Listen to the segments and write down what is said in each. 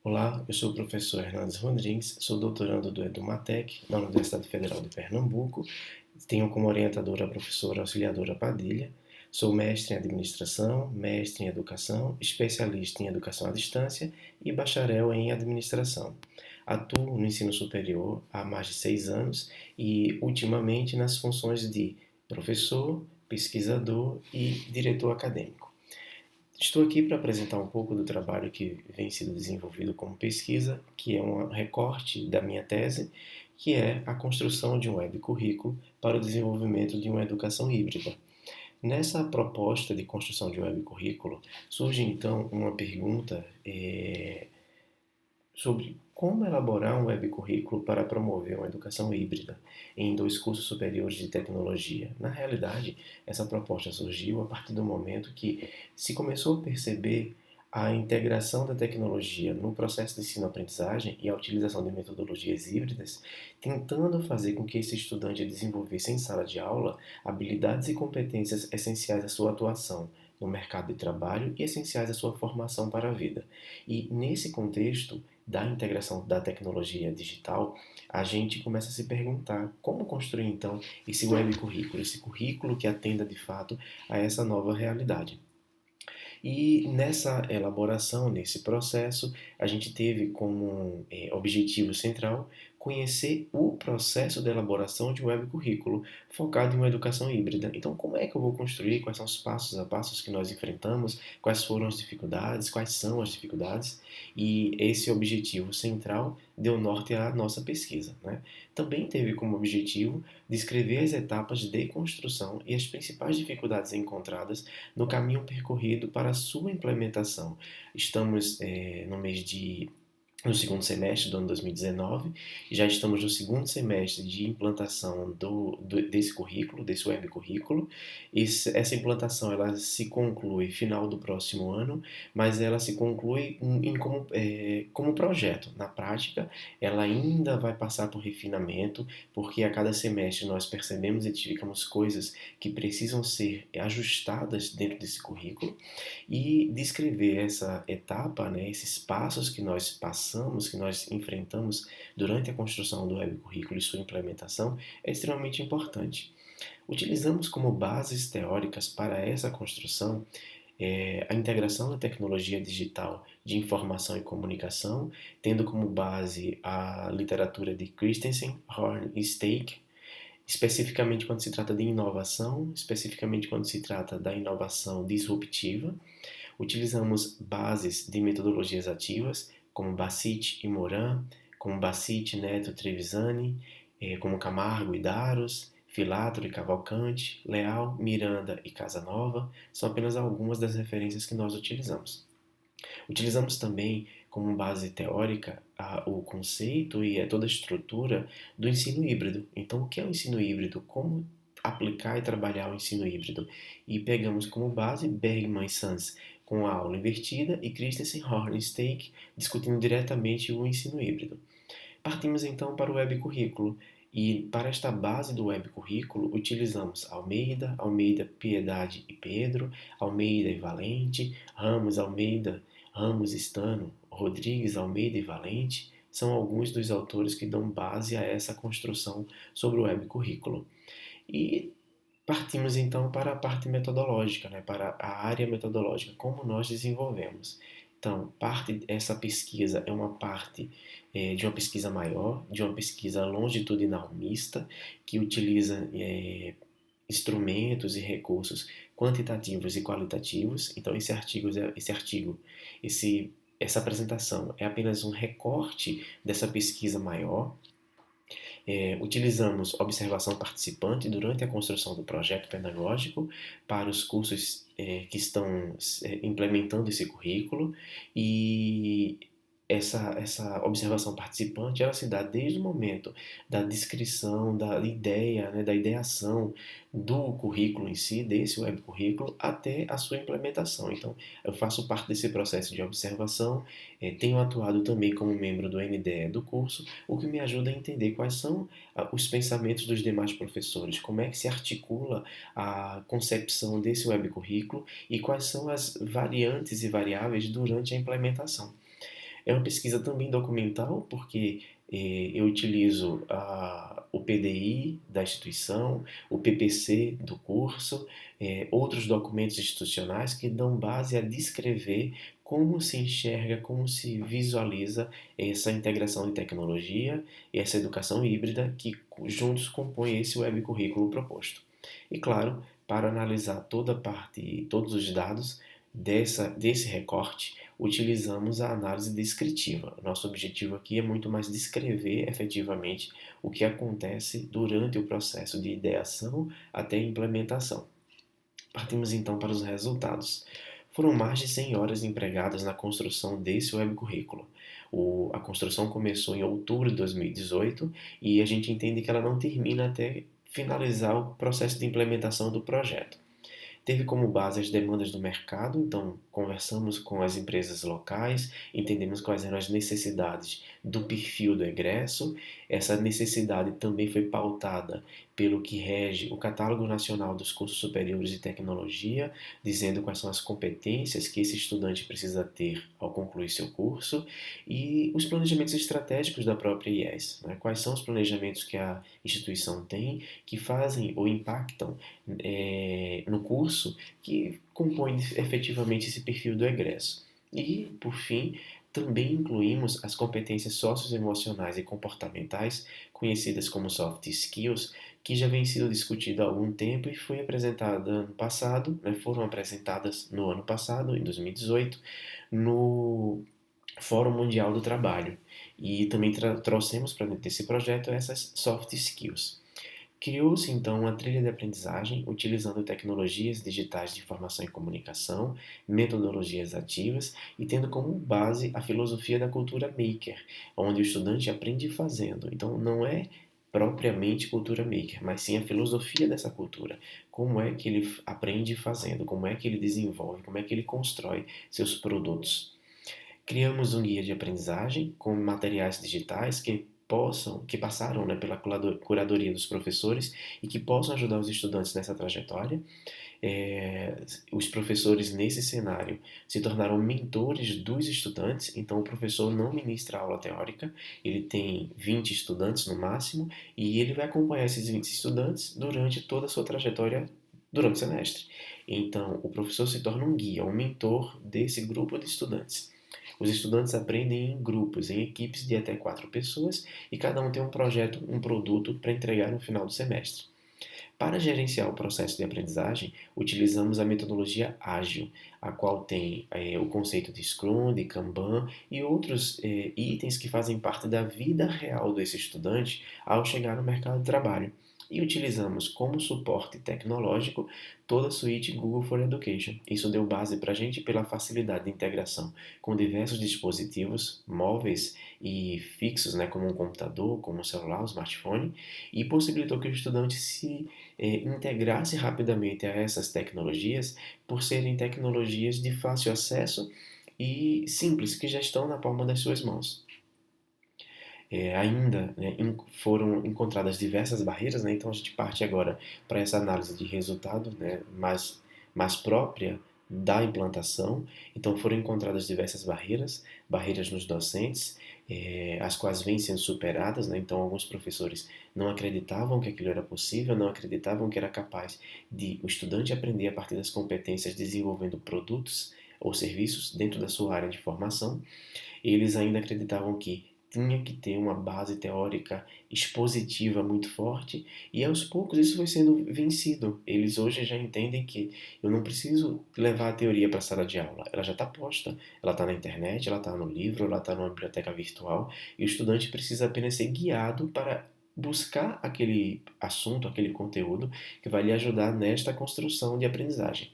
Olá, eu sou o professor Hernandes Rodrigues, sou doutorando do EduMatec, da Universidade Federal de Pernambuco, tenho como orientadora a professora Auxiliadora Padilha, sou mestre em administração, mestre em educação, especialista em educação à distância e bacharel em administração. Atuo no ensino superior há mais de 6 anos e, ultimamente, nas funções de professor, pesquisador e diretor acadêmico. Estou aqui para apresentar um pouco do trabalho que vem sendo desenvolvido como pesquisa, que é um recorte da minha tese, que é a construção de um web currículo para o desenvolvimento de uma educação híbrida. Nessa proposta de construção de um web currículo, surge então uma pergunta sobre como elaborar um webcurrículo para promover uma educação híbrida em 2 cursos superiores de tecnologia. Na realidade, essa proposta surgiu a partir do momento que se começou a perceber a integração da tecnologia no processo de ensino-aprendizagem e a utilização de metodologias híbridas, tentando fazer com que esse estudante desenvolvesse em sala de aula habilidades e competências essenciais à sua atuação no mercado de trabalho e essenciais à sua formação para a vida. E nesse contexto da integração da tecnologia digital, a gente começa a se perguntar como construir então esse web currículo, esse currículo que atenda de fato a essa nova realidade. E nessa elaboração, nesse processo, a gente teve como objetivo central conhecer o processo de elaboração de um web currículo focado em uma educação híbrida. Então, como é que eu vou construir? Quais são os passos a passos que nós enfrentamos? Quais foram as dificuldades? Quais são as dificuldades? E esse objetivo central deu norte à nossa pesquisa, né? Também teve como objetivo descrever as etapas de construção e as principais dificuldades encontradas no caminho percorrido para a sua implementação. Estamos no segundo semestre do ano 2019, e já estamos no segundo semestre de implantação desse currículo, desse web currículo. Essa implantação ela se conclui final do próximo ano, mas ela se conclui como projeto. Na prática, ela ainda vai passar por refinamento, porque a cada semestre nós percebemos e identificamos coisas que precisam ser ajustadas dentro desse currículo e descrever essa etapa, né, esses passos que nós passamos, que nós enfrentamos durante a construção do web currículo e sua implementação é extremamente importante. Utilizamos como bases teóricas para essa construção a integração da tecnologia digital de informação e comunicação, tendo como base a literatura de Christensen, Horn e Stake, especificamente quando se trata de inovação, especificamente quando se trata da inovação disruptiva. Utilizamos bases de metodologias ativas, como Bassett e Moran, como Bassett, Neto, Trevisani, como Camargo e Daros, Filatro e Cavalcante, Leal, Miranda e Casanova, são apenas algumas das referências que nós utilizamos. Utilizamos também como base teórica o conceito e toda a estrutura do ensino híbrido. Então, o que é o ensino híbrido? Como aplicar e trabalhar o ensino híbrido? E pegamos como base Bergman e Sans com a aula invertida e Christensen, Horn e Stake discutindo diretamente o ensino híbrido. Partimos então para o web currículo. E para esta base do web currículo, utilizamos Almeida, Almeida, Piedade e Pedro, Almeida e Valente, Ramos, Almeida, Ramos, Stano, Rodrigues, Almeida e Valente, são alguns dos autores que dão base a essa construção sobre o web currículo. E partimos então para a parte metodológica, né, para a área metodológica, como nós desenvolvemos. Então, essa pesquisa é uma parte de uma pesquisa maior, de uma pesquisa longitudinal mista, que utiliza instrumentos e recursos quantitativos e qualitativos. Então, essa apresentação é apenas um recorte dessa pesquisa maior. Utilizamos observação participante durante a construção do projeto pedagógico para os cursos que estão implementando esse currículo, e essa observação participante ela se dá desde o momento da descrição, da ideia, né, da ideação do currículo em si, desse web currículo, até a sua implementação. Então, eu faço parte desse processo de observação, tenho atuado também como membro do NDE do curso, o que me ajuda a entender quais são os pensamentos dos demais professores, como é que se articula a concepção desse web currículo e quais são as variantes e variáveis durante a implementação. É uma pesquisa também documental, porque eu utilizo o PDI da instituição, o PPC do curso, outros documentos institucionais que dão base a descrever como se enxerga, como se visualiza essa integração de tecnologia e essa educação híbrida que juntos compõem esse web currículo proposto. E claro, para analisar toda a parte, todos os dados desse recorte, utilizamos a análise descritiva. Nosso objetivo aqui é muito mais descrever efetivamente o que acontece durante o processo de ideação até a implementação. Partimos então para os resultados. Foram mais de 100 horas empregadas na construção desse web currículo. A construção começou em outubro de 2018 e a gente entende que ela não termina até finalizar o processo de implementação do projeto. Teve como base as demandas do mercado, então conversamos com as empresas locais, entendemos quais eram as necessidades do perfil do egresso. Essa necessidade também foi pautada pelo que rege o Catálogo Nacional dos Cursos Superiores de Tecnologia, dizendo quais são as competências que esse estudante precisa ter ao concluir seu curso, e os planejamentos estratégicos da própria IES, né? Quais são os planejamentos que a instituição tem que fazem ou impactam no curso que compõe efetivamente esse perfil do egresso. E, por fim, também incluímos as competências socioemocionais e comportamentais, conhecidas como soft skills, que já vem sido discutida há algum tempo e foi apresentada ano passado, né, foram apresentadas no ano passado, em 2018, no Fórum Mundial do Trabalho. E também trouxemos para dentro desse projeto essas soft skills. Criou-se então uma trilha de aprendizagem utilizando tecnologias digitais de informação e comunicação, metodologias ativas e tendo como base a filosofia da cultura maker, onde o estudante aprende fazendo. Então não é propriamente cultura maker, mas sim a filosofia dessa cultura. Como é que ele aprende fazendo, como é que ele desenvolve, como é que ele constrói seus produtos. Criamos um guia de aprendizagem com materiais digitais que passaram, né, pela curadoria dos professores e que possam ajudar os estudantes nessa trajetória. Os professores nesse cenário se tornaram mentores dos estudantes, então o professor não ministra aula teórica, ele tem 20 estudantes no máximo e ele vai acompanhar esses 20 estudantes durante toda a sua trajetória durante o semestre. Então o professor se torna um guia, um mentor desse grupo de estudantes. Os estudantes aprendem em grupos, em equipes de até 4 pessoas e cada um tem um projeto, um produto para entregar no final do semestre. Para gerenciar o processo de aprendizagem, utilizamos a metodologia ágil, a qual tem o conceito de Scrum, de Kanban e outros itens que fazem parte da vida real desse estudante ao chegar no mercado de trabalho. E utilizamos como suporte tecnológico toda a suíte Google for Education. Isso deu base para a gente pela facilidade de integração com diversos dispositivos móveis e fixos, né, como um computador, como um celular, um smartphone, e possibilitou que o estudante se integrasse rapidamente a essas tecnologias por serem tecnologias de fácil acesso e simples, que já estão na palma das suas mãos. Ainda, né, foram encontradas diversas barreiras, né, então a gente parte agora para essa análise de resultado, né, mais própria da implantação. Então foram encontradas diversas barreiras nos docentes, as quais vêm sendo superadas, né, então alguns professores não acreditavam que aquilo era possível, não acreditavam que era capaz de o estudante aprender a partir das competências desenvolvendo produtos ou serviços dentro da sua área de formação. Eles ainda acreditavam que tinha que ter uma base teórica expositiva muito forte e aos poucos isso foi sendo vencido. Eles hoje já entendem que eu não preciso levar a teoria para a sala de aula, ela já está posta, ela está na internet, ela está no livro, ela está numa biblioteca virtual e o estudante precisa apenas ser guiado para buscar aquele assunto, aquele conteúdo que vai lhe ajudar nesta construção de aprendizagem.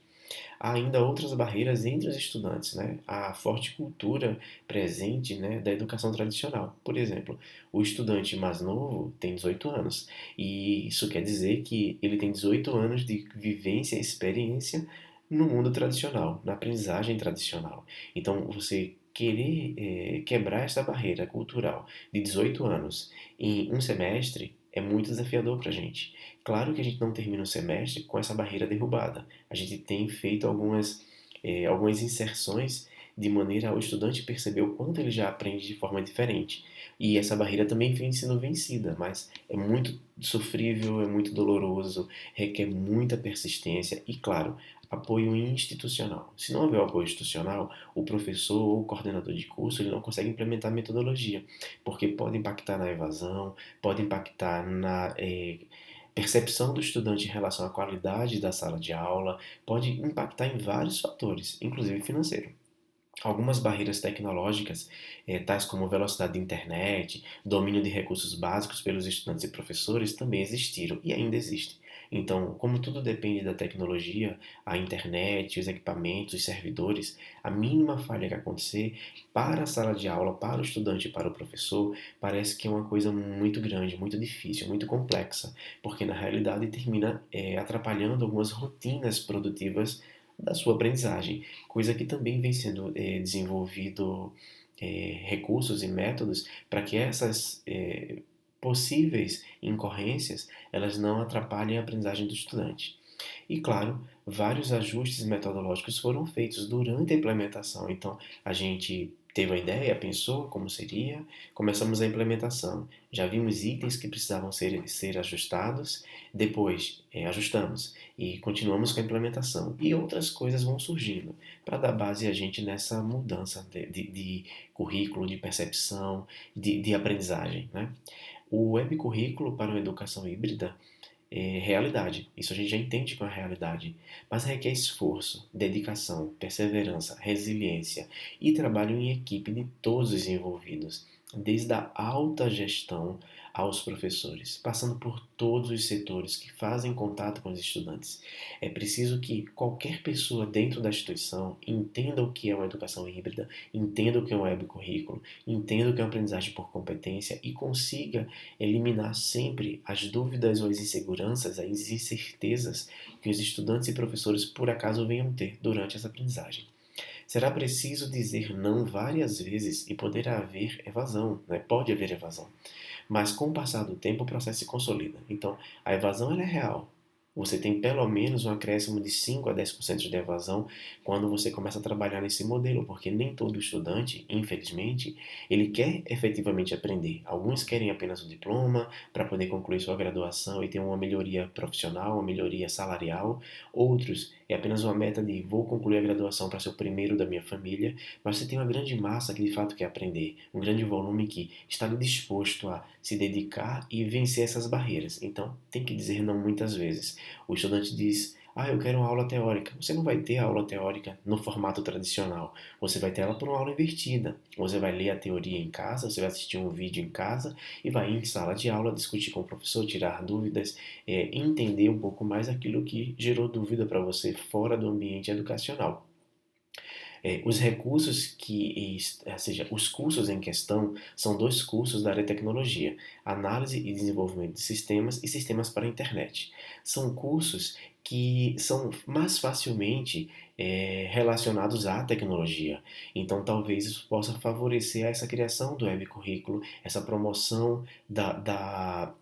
Há ainda outras barreiras entre os estudantes, né? A forte cultura presente, né, da educação tradicional. Por exemplo, o estudante mais novo tem 18 anos, e isso quer dizer que ele tem 18 anos de vivência e experiência no mundo tradicional, na aprendizagem tradicional. Então, você querer quebrar essa barreira cultural de 18 anos em um semestre é muito desafiador para a gente. Claro que a gente não termina o semestre com essa barreira derrubada. A gente tem feito algumas inserções de maneira ao estudante perceber o quanto ele já aprende de forma diferente. E essa barreira também vem sendo vencida, mas é muito sofrível, é muito doloroso, requer muita persistência e, claro, apoio institucional. Se não houver apoio institucional, o professor ou o coordenador de curso ele não consegue implementar a metodologia, porque pode impactar na evasão, pode impactar na percepção do estudante em relação à qualidade da sala de aula, pode impactar em vários fatores, inclusive financeiro. Algumas barreiras tecnológicas, tais como velocidade de internet, domínio de recursos básicos pelos estudantes e professores, também existiram e ainda existem. Então, como tudo depende da tecnologia, a internet, os equipamentos, os servidores, a mínima falha que acontecer para a sala de aula, para o estudante e para o professor, parece que é uma coisa muito grande, muito difícil, muito complexa, porque na realidade termina atrapalhando algumas rotinas produtivas da sua aprendizagem, coisa que também vem sendo desenvolvido recursos e métodos para que essas possíveis incorrências elas não atrapalhem a aprendizagem do estudante. E claro, vários ajustes metodológicos foram feitos durante a implementação. Então, a gente teve a ideia, pensou como seria, começamos a implementação. Já vimos itens que precisavam ser ajustados, depois ajustamos e continuamos com a implementação. E outras coisas vão surgindo para dar base a gente nessa mudança de currículo, de percepção, de aprendizagem. Né? O webcurrículo para uma educação híbrida realidade. Isso a gente já entende com a realidade. Mas requer esforço, dedicação, perseverança, resiliência e trabalho em equipe de todos os envolvidos, desde a alta gestão aos professores, passando por todos os setores que fazem contato com os estudantes. É preciso que qualquer pessoa dentro da instituição entenda o que é uma educação híbrida, entenda o que é um webcurrículo, entenda o que é uma aprendizagem por competência e consiga eliminar sempre as dúvidas ou as inseguranças, as incertezas que os estudantes e professores por acaso venham ter durante essa aprendizagem. Será preciso dizer não várias vezes e poder haver evasão, né? Pode haver evasão. Mas com o passar do tempo o processo se consolida. Então, a evasão ela é real. Você tem pelo menos um acréscimo de 5 a 10% de evasão quando você começa a trabalhar nesse modelo, porque nem todo estudante, infelizmente, ele quer efetivamente aprender. Alguns querem apenas o diploma para poder concluir sua graduação e ter uma melhoria profissional, uma melhoria salarial. Outros é apenas uma meta de vou concluir a graduação para ser o primeiro da minha família, mas você tem uma grande massa que de fato quer aprender, um grande volume que está disposto a se dedicar e vencer essas barreiras. Então, tem que dizer não muitas vezes. O estudante diz: ah, eu quero uma aula teórica. Você não vai ter a aula teórica no formato tradicional. Você vai ter ela por uma aula invertida. Você vai ler a teoria em casa, você vai assistir um vídeo em casa e vai em sala de aula discutir com o professor, tirar dúvidas, entender um pouco mais aquilo que gerou dúvida para você fora do ambiente educacional. Os recursos ou seja, os cursos em questão são dois cursos da área de tecnologia, análise e desenvolvimento de sistemas e sistemas para a internet. São cursos que são mais facilmente relacionados à tecnologia. Então, talvez isso possa favorecer essa criação do webcurrículo, essa promoção da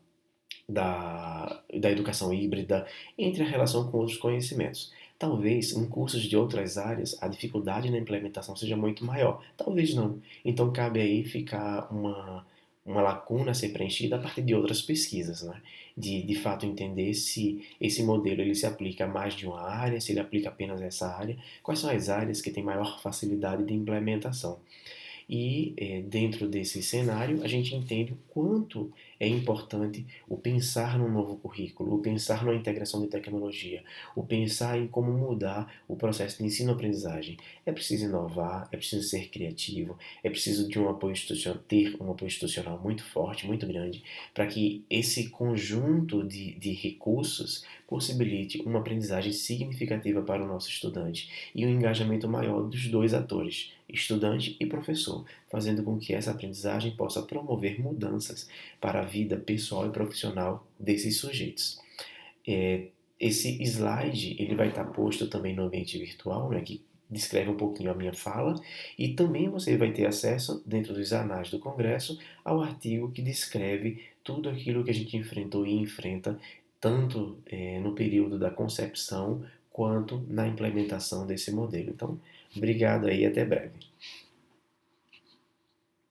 educação híbrida entre a relação com outros conhecimentos. Talvez em cursos de outras áreas a dificuldade na implementação seja muito maior. Talvez não. Então cabe aí ficar uma lacuna a ser preenchida a partir de outras pesquisas, né? De fato entender se esse modelo ele se aplica a mais de uma área, se ele aplica apenas a essa área, quais são as áreas que têm maior facilidade de implementação. E dentro desse cenário, a gente entende o quanto é importante o pensar num novo currículo, o pensar numa integração de tecnologia, o pensar em como mudar o processo de ensino-aprendizagem. É preciso inovar, é preciso ser criativo, é preciso de um apoio institucional, ter um apoio institucional muito forte, muito grande, para que esse conjunto de recursos possibilite uma aprendizagem significativa para o nosso estudante e um engajamento maior dos dois atores, estudante e professor, fazendo com que essa aprendizagem possa promover mudanças para a vida pessoal e profissional desses sujeitos. Esse slide ele vai estar posto também no ambiente virtual, né, que descreve um pouquinho a minha fala, e também você vai ter acesso, dentro dos anais do Congresso, ao artigo que descreve tudo aquilo que a gente enfrentou e enfrenta, tanto no período da concepção quanto na implementação desse modelo. Então, Obrigado aí e até breve.